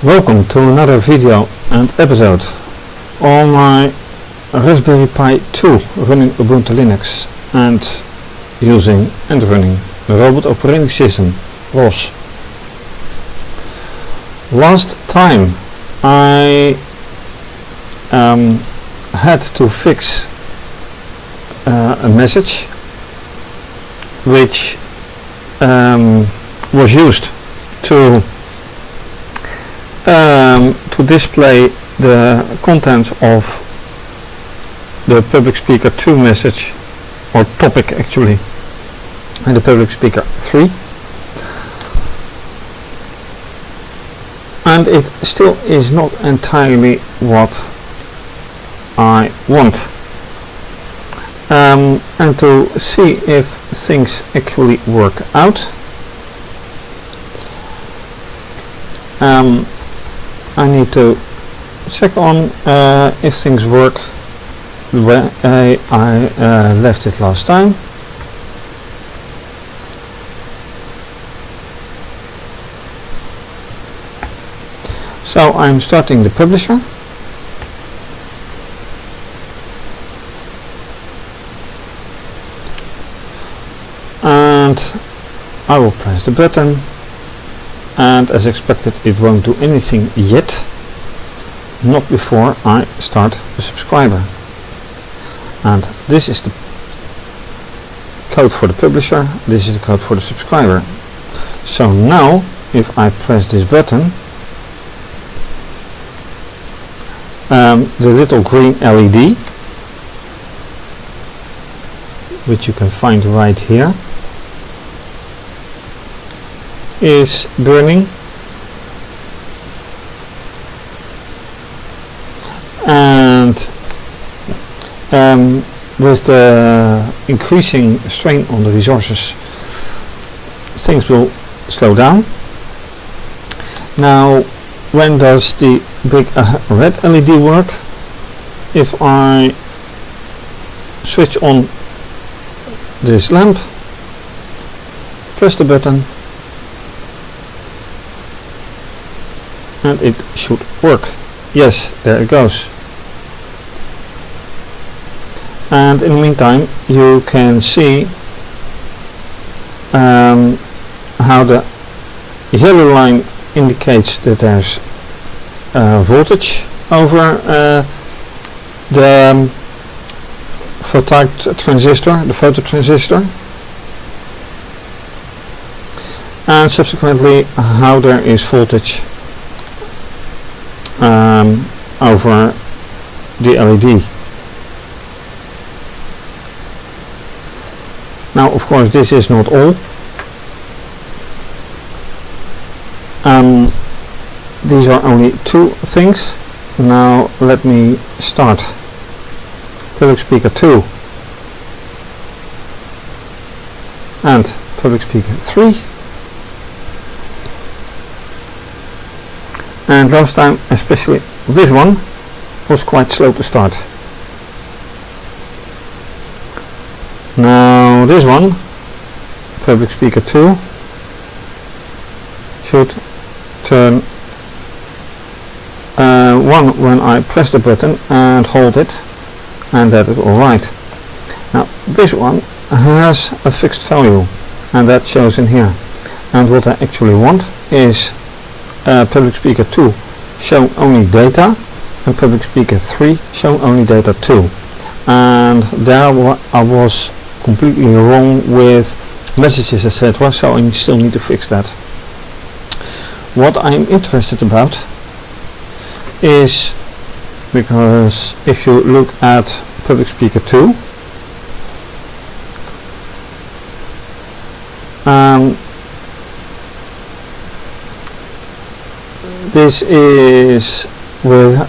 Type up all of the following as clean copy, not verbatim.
Welcome to another video and episode on my Raspberry Pi 2 running Ubuntu Linux and using and running the robot operating system ROS. Last time I had to fix a message which was used to display the contents of the public speaker 2 message, or topic actually, and the public speaker 3, and it still is not entirely what I want. And to see if things actually work out, I need to check on if things work the way I left it last time. So I'm starting the publisher. And I will press the button, and as expected it won't do anything yet, not before I start the subscriber. And this is the code for the publisher, this is the code for the subscriber. So now if I press this button, the little green LED, which you can find right here, is burning, and with the increasing strain on the resources, things will slow down. Now, when does the big red LED work? If I switch on this lamp, press the button, and it should work. Yes, there it goes. And in the meantime you can see how the yellow line indicates that there's voltage over the photo-transistor, and subsequently how there is voltage over the LED. Now of course this is not all. These are only two things. Now let me start public speaker 2 and public speaker 3. And last time, especially this one, was quite slow to start. Now this one, public speaker 2, should turn one when I press the button and hold it, and that is alright. Now this one has a fixed value, and that shows in here. And what I actually want is public speaker 2 show only data, and public speaker 3 show only data 2. And there I was completely wrong with messages, etc., so I still need to fix that. What I'm interested about is, because if you look at public speaker 2, this is with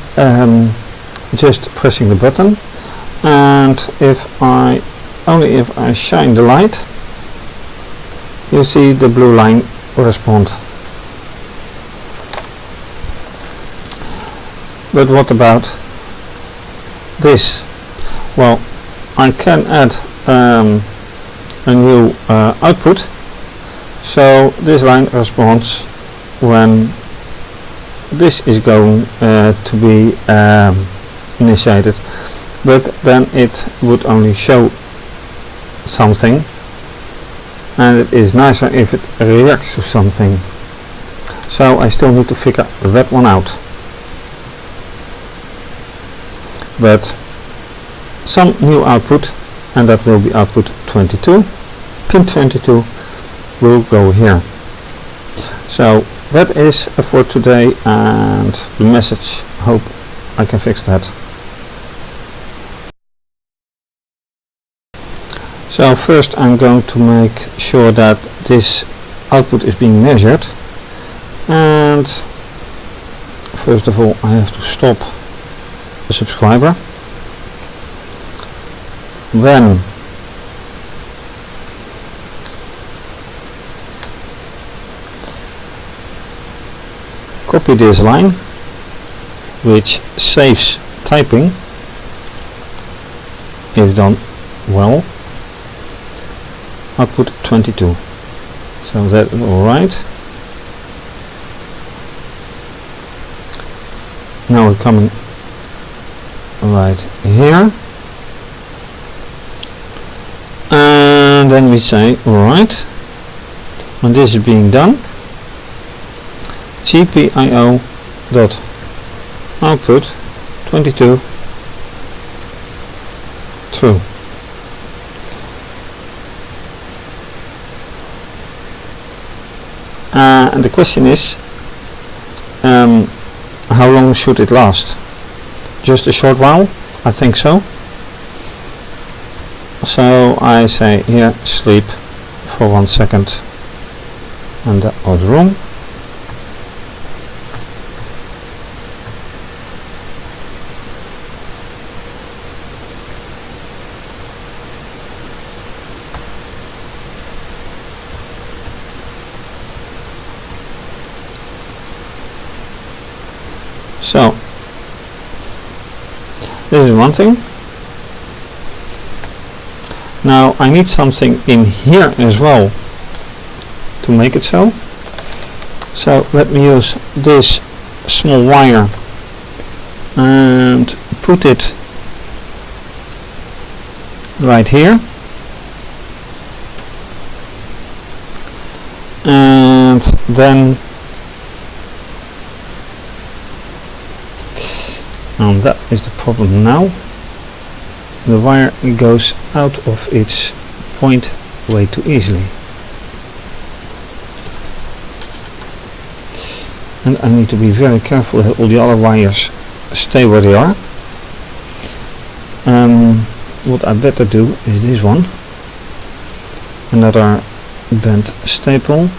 just pressing the button, and if I shine the light, you see the blue line respond. But what about this? Well, I can add a new output, so this line responds when this is going to be initiated, but then it would only show something, and it is nicer if it reacts to something. So I still need to figure that one out, but some new output, and that will be output 22. Pin 22 will go here. So that is for today, and the message, hope I can fix that. So first I'm going to make sure that this output is being measured, and first of all I have to stop the subscriber. Then copy this line, which saves typing if done well. Output 22, so that's alright. Now we're coming right here, and then we say alright, when this is being done, GPIO dot output 22 true. And the question is, how long should it last? Just a short while? I think so. So I say here sleep for 1 second, and that was wrong. So this is one thing. Now I need something in here as well to make it so. So let me use this small wire and put it right here, and then and that is the problem now. The wire goes out of its point way too easily, and I need to be very careful that all the other wires stay where they are. What I better do is this one, another bent staple.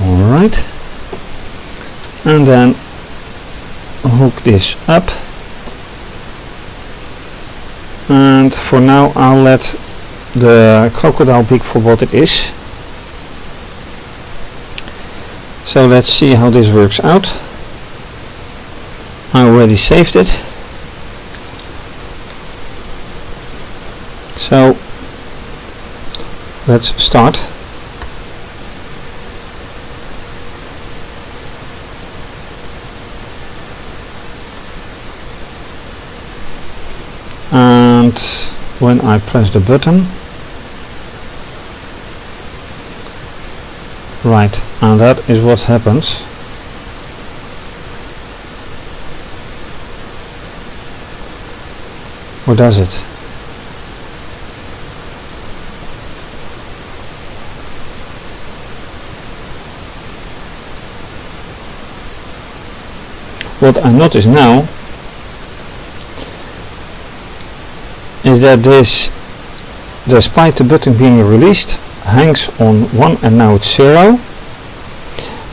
Alright, and then hook this up, and for now I'll let the crocodile beak for what it is. So let's see how this works out. I already saved it, so let's start. And when I press the button, right, and that is what happens. Or does it? What I notice now is that this, despite the button being released, hangs on 1 and now it's 0,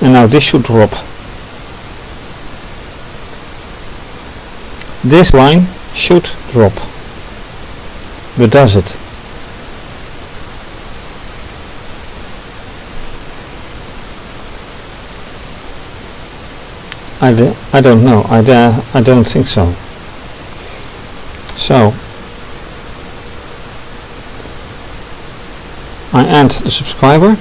and now this should drop. This line should drop, but does it? I don't know. I don't think so. So I add the subscriber.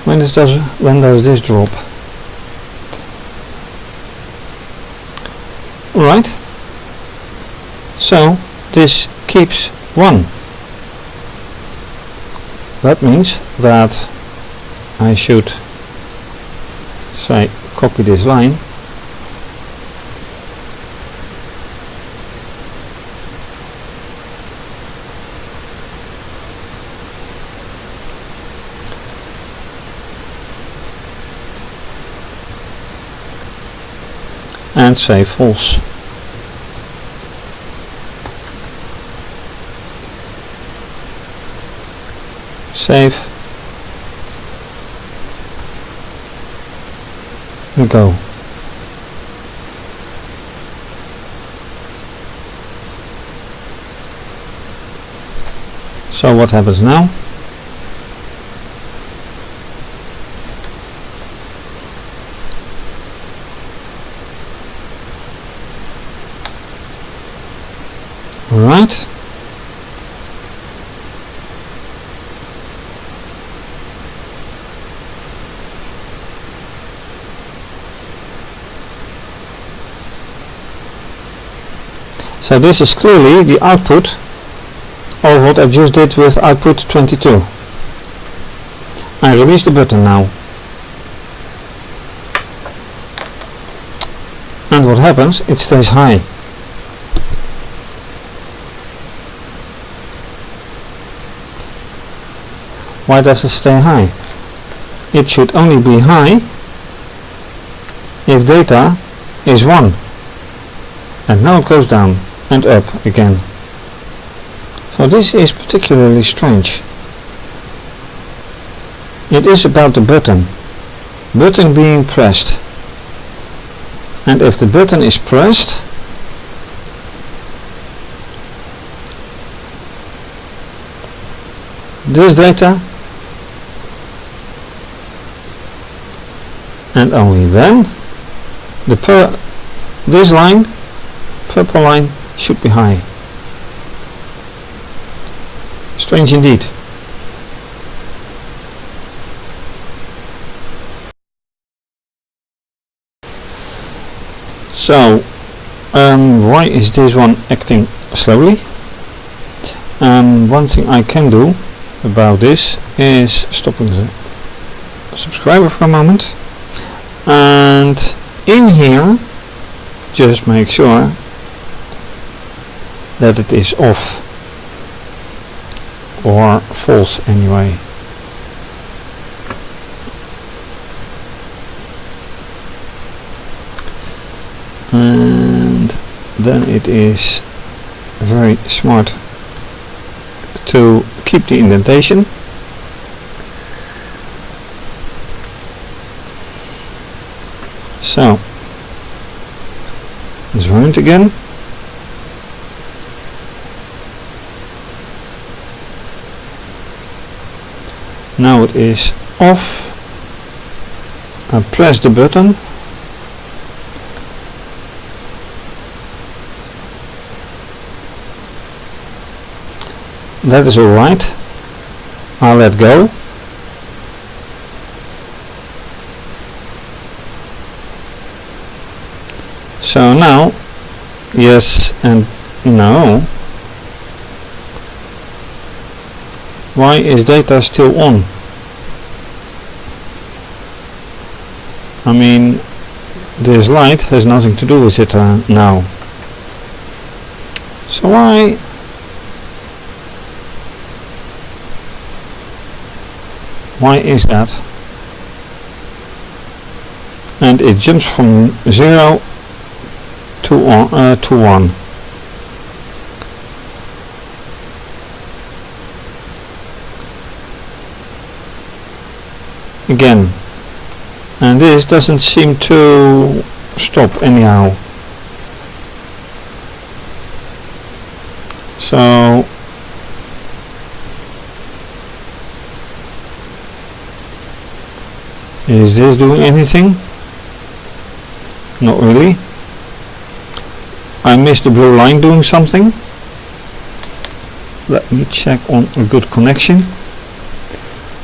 When does this drop? Alright, so this keeps 1. That means that I should say copy this line and say false. Save and go. So what happens now? Right. So this is clearly the output of what I just did with output 22. I release the button now. And what happens? It stays high. Why does it stay high? It should only be high if data is 1. And now it goes down and up again. So this is particularly strange. It is about the button being pressed. And if the button is pressed, this data, and only then this line, purple line, should be high. Strange indeed. So why is this one acting slowly? One thing I can do about this is stopping the subscriber for a moment, and in here just make sure that it is off or false anyway. And then it is very smart to keep the indentation. So let's run it again. Now it is off. I press the button. That is alright. I'll let go. So now, yes and no. Why is data still on? I mean, this light has nothing to do with it now. So why is that? And it jumps from 0 to 1. Again, and this doesn't seem to stop anyhow. So is this doing anything? Not really. I missed the blue line doing something. let me check on a good connection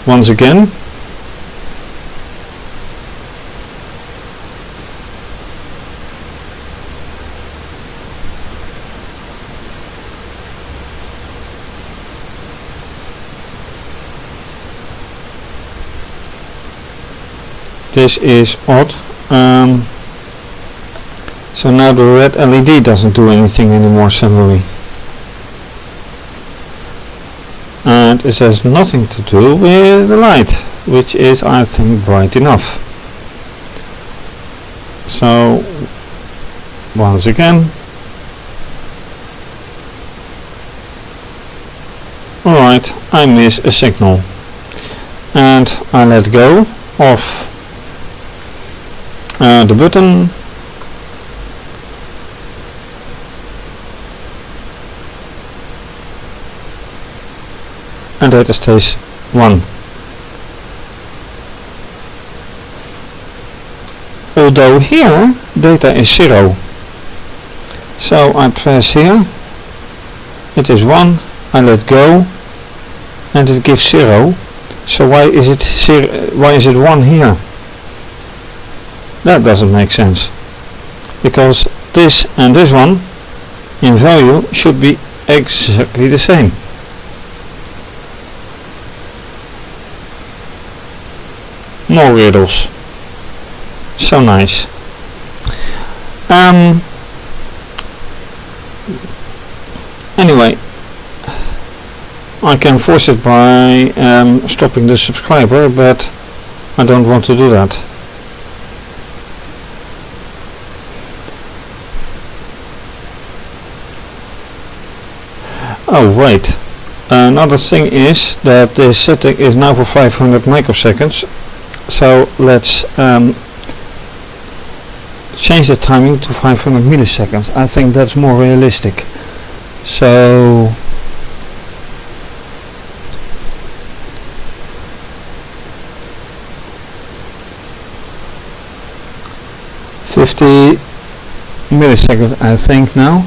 once again. This is odd. So now the red LED doesn't do anything anymore suddenly. And it has nothing to do with the light, which is, I think, bright enough. So once again, alright, I miss a signal, and I let go of the button, and data stays 1. Although here data is 0. So I press here, it is 1, I let go, and it gives 0. So why is it 1 here? That doesn't make sense, because this and this one in value should be exactly the same. More riddles. So nice. Anyway, I can force it by stopping the subscriber, but I don't want to do that. Oh wait, another thing is that this setting is now for 500 microseconds, so let's change the timing to 500 milliseconds. I think that's more realistic. So $50 milliseconds, I think now.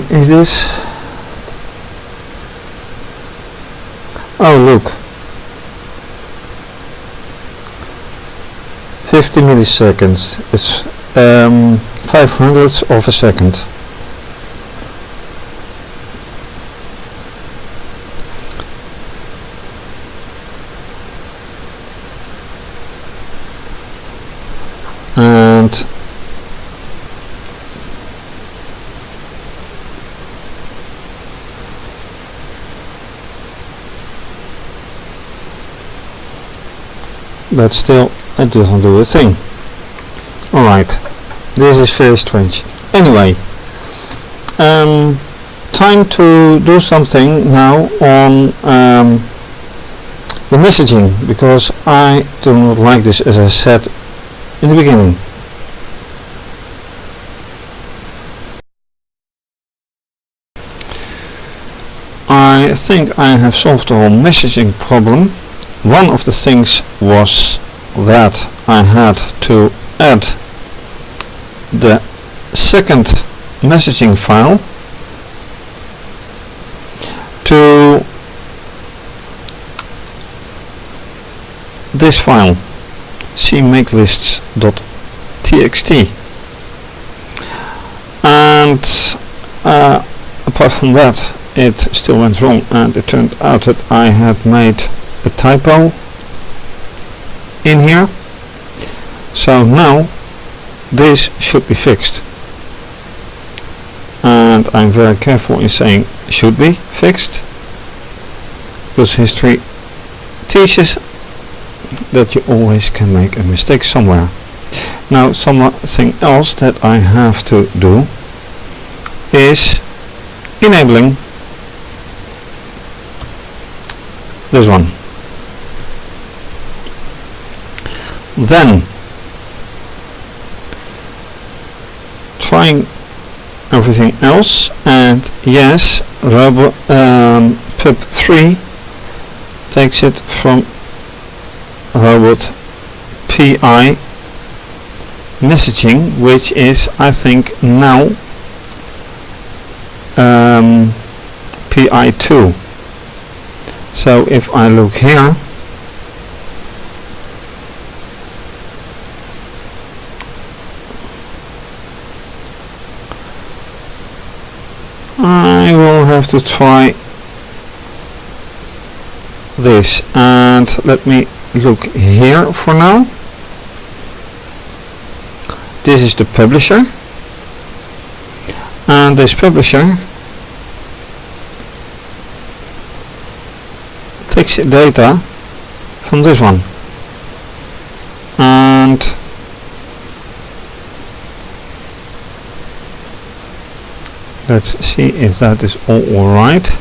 Is this? Oh look, 50 milliseconds. It's 500ths of a second. And but still it doesn't do a thing. Alright, this is very strange. Anyway, time to do something now on the messaging, because I do not like this, as I said in the beginning. I think I have solved the whole messaging problem. One of the things was that I had to add the second messaging file to this file, cmakelists.txt, and apart from that it still went wrong, and it turned out that I had made a typo in here. So now this should be fixed, and I'm very careful in saying should be fixed, because history teaches that you always can make a mistake somewhere. Now something else that I have to do is enabling this one. Then trying everything else, and yes, pub3 takes it from robot RaspberryPi messaging, which is I think now Pi2. So if I look here, I will have to try this, and let me look here for now. This is the publisher, and this publisher takes data from this one, and let's see if that is all alright.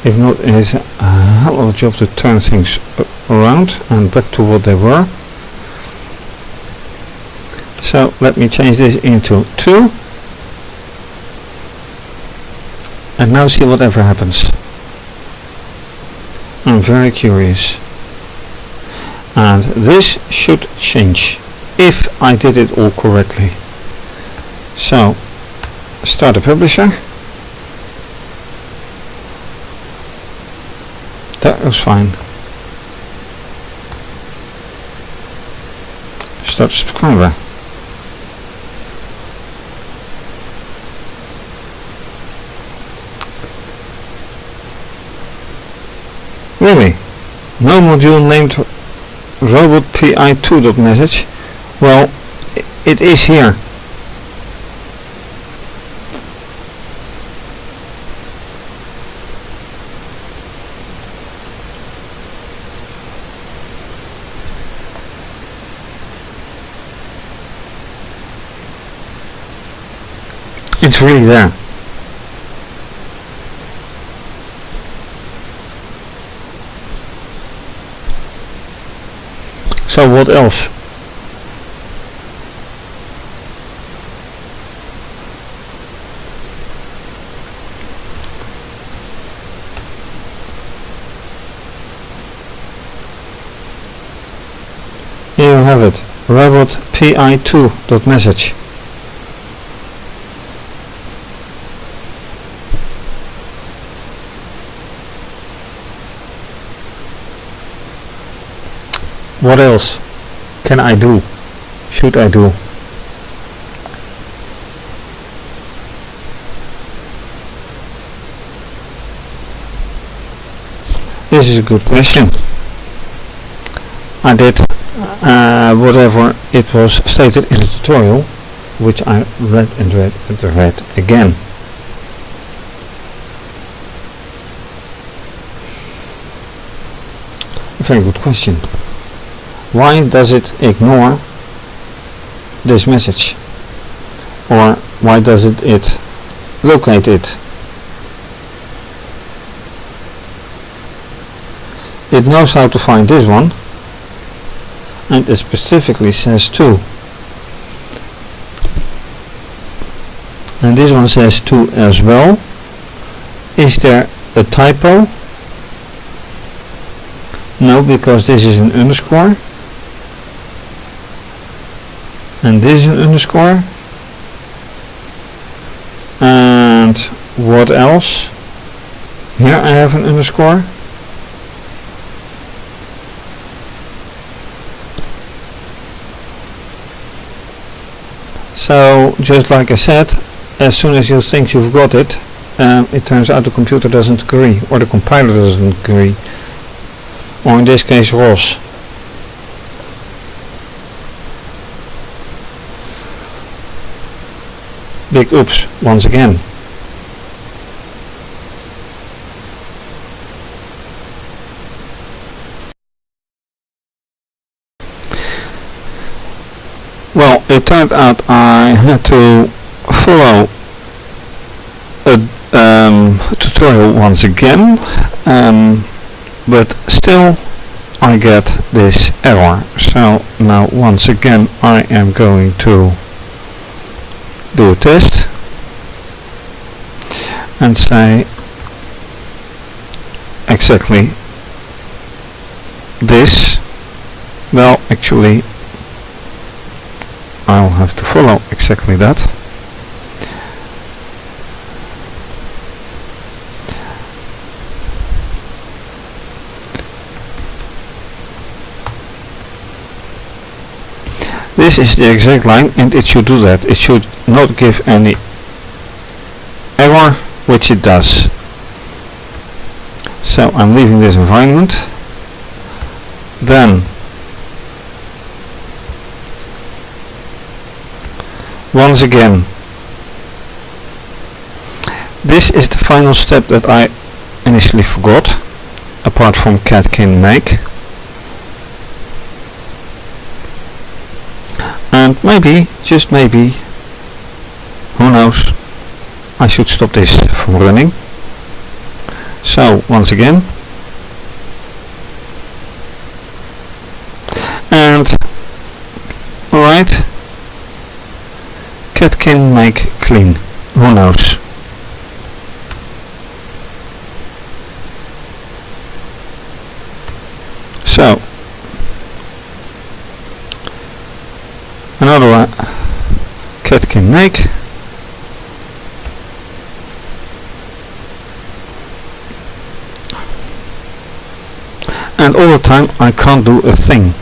If not, it is a hell of a job to turn things around and back to what they were. So let me change this into 2, and now see whatever happens. I'm very curious, and this should change if I did it all correctly. So start the publisher. That was fine. Start subscriber. Really? No module named robotpi2.message? Well, it is here. It's really there. So what else? Here you have it, robotpi2.message. What else can I do? Should I do? This is a good question. I did whatever it was stated in the tutorial, which I read and read and read again. A very good question. Why does it ignore this message? Or why doesn't it locate it? It knows how to find this one, and it specifically says 2. And this one says 2 as well. Is there a typo? No, because this is an underscore. And this is an underscore. And what else? Here I have an underscore. So just like I said, as soon as you think you've got it, it turns out the computer doesn't agree, or the compiler doesn't agree, or in this case ROS. Big oops once again. Well, it turned out I had to follow a tutorial once again, but still I get this error. So now once again I am going to do a test and say exactly this, Well, actually I'll have to follow exactly that. This is the exact line, and it should do that. It should not give any error, which it does. So I'm leaving this environment. Then once again, this is the final step that I initially forgot, apart from cat can make. And maybe, just maybe, who knows, I should stop this from running. So once again, and alright, cat can make clean, who knows. So another one, cat can make. And all the time I can't do a thing,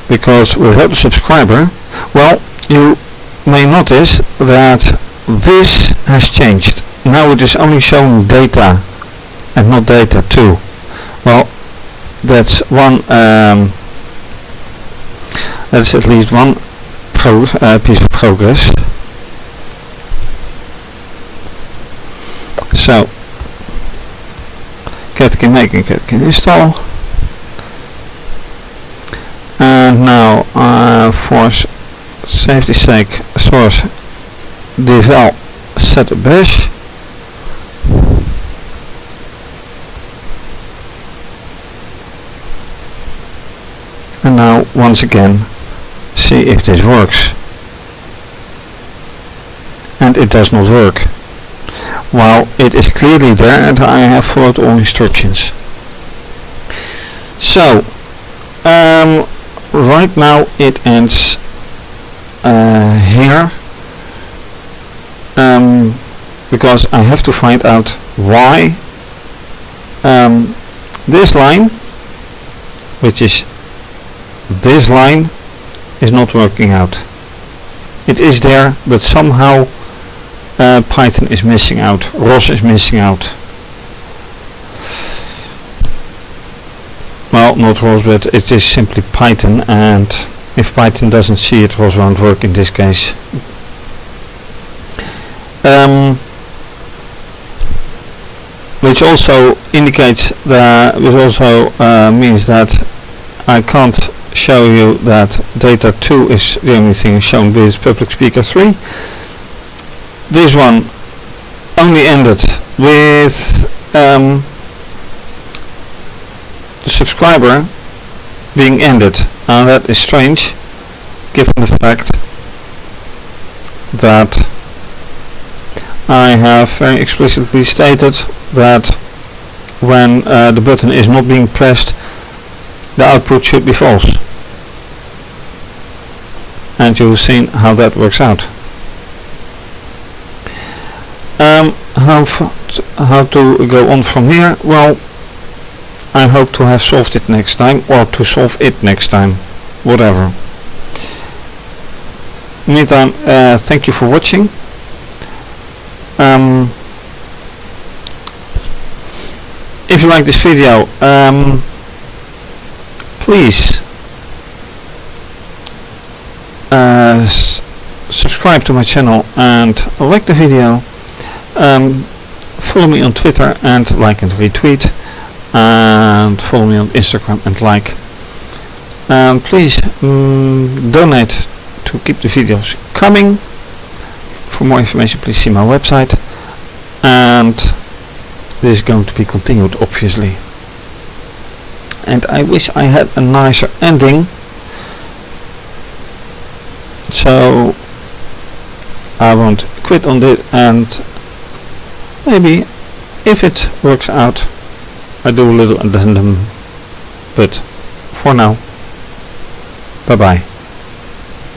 because without a subscriber, well, you may notice that this has changed. Now it is only showing data and not data 2. Well, that's one, that's at least one piece of progress. So cat can make and cat can install. And now for safety's sake, source devel set a bash. And now once again see if this works. And it does not work. While it is clearly there and I have followed all instructions. So right now it ends here, because I have to find out why this line, which is this line, is not working out. It is there, but somehow Python is missing out, ROS is missing out. Well, not ROS, but it is simply Python, and if Python doesn't see it, ROS won't work in this case. Which also indicates that, which also means that I can't show you that data 2 is the only thing shown with public speaker 3. This one only ended with the subscriber being ended, and that is strange given the fact that I have very explicitly stated that when the button is not being pressed, the output should be false. And you've seen how that works out. How to go on from here? Well, I hope to have solved it next time, or to solve it next time, whatever. Meantime, thank you for watching. If you like this video, please subscribe to my channel and like the video. Follow me on Twitter and like and retweet, and follow me on Instagram and like. Please donate to keep the videos coming. For more information, please see my website, and this is going to be continued, obviously. And I wish I had a nicer ending, so I won't quit on this, and maybe if it works out, I do a little addendum But for now, bye bye.